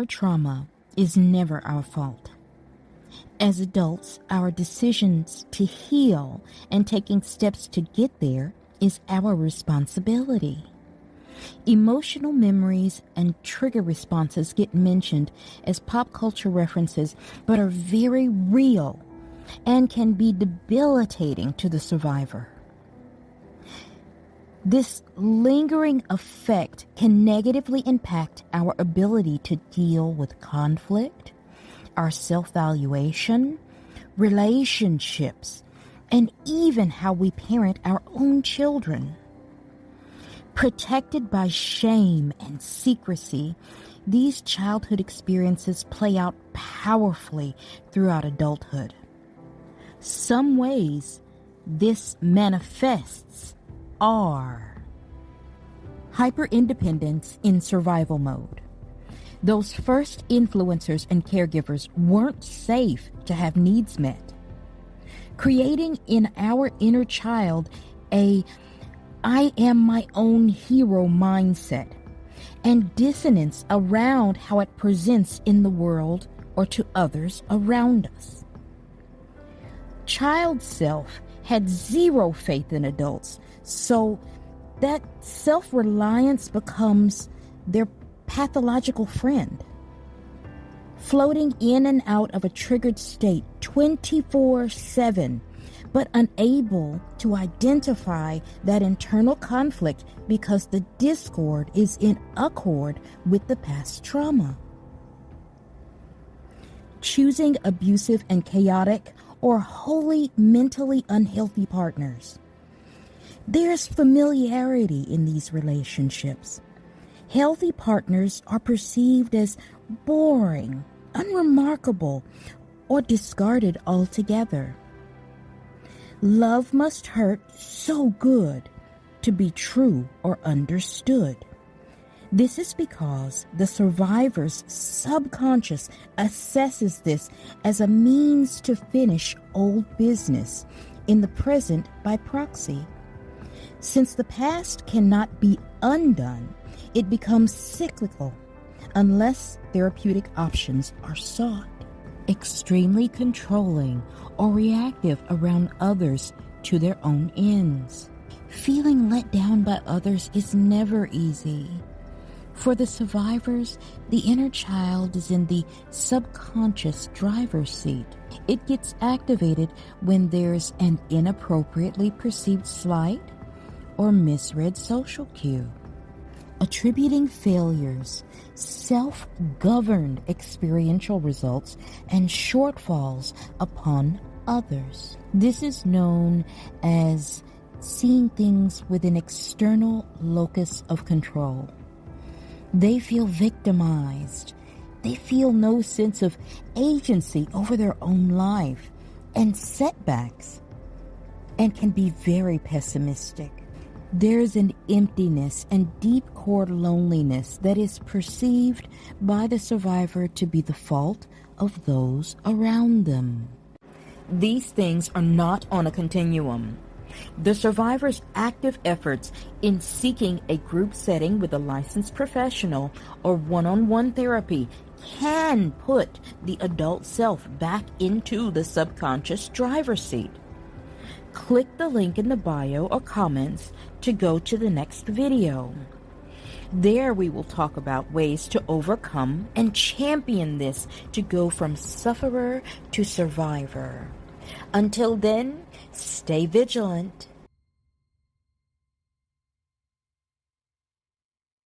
Our trauma is never our fault. As adults, our decisions to heal and taking steps to get there is our responsibility. Emotional memories and trigger responses get mentioned as pop culture references, but are very real and can be debilitating to the survivor. This lingering effect can negatively impact our ability to deal with conflict, our self-valuation, relationships, and even how we parent our own children. Protected by shame and secrecy, these childhood experiences play out powerfully throughout adulthood. Some ways this manifests are hyper-independence in survival mode. Those first influencers and caregivers weren't safe to have needs met, creating in our inner child a I am my own hero mindset and dissonance around how it presents in the world or to others around us. Child self had zero faith in adults, so that self-reliance becomes their pathological friend, floating in and out of a triggered state 24/7, but unable to identify that internal conflict because the discord is in accord with the past trauma. Choosing abusive and chaotic or wholly mentally unhealthy partners. There's familiarity in these relationships. Healthy partners are perceived as boring, unremarkable, or discarded altogether. Love must hurt so good to be true or understood. This is because the survivor's subconscious assesses this as a means to finish old business in the present by proxy. Since the past cannot be undone, it becomes cyclical unless therapeutic options are sought. Extremely controlling or reactive around others to their own ends. Feeling let down by others is never easy. For the survivors, the inner child is in the subconscious driver's seat. It gets activated when there's an inappropriately perceived slight or misread social cue. Attributing failures, self-governed experiential results, and shortfalls upon others. This is known as seeing things with an external locus of control. They feel victimized. They feel no sense of agency over their own life and setbacks, and can be very pessimistic. There's an emptiness and deep core loneliness that is perceived by the survivor to be the fault of those around them. These things are not on a continuum. The survivor's active efforts in seeking a group setting with a licensed professional or one-on-one therapy can put the adult self back into the subconscious driver's seat. Click the link in the bio or comments to go to the next video. There we will talk about ways to overcome and champion this to go from sufferer to survivor. Until then, stay vigilant.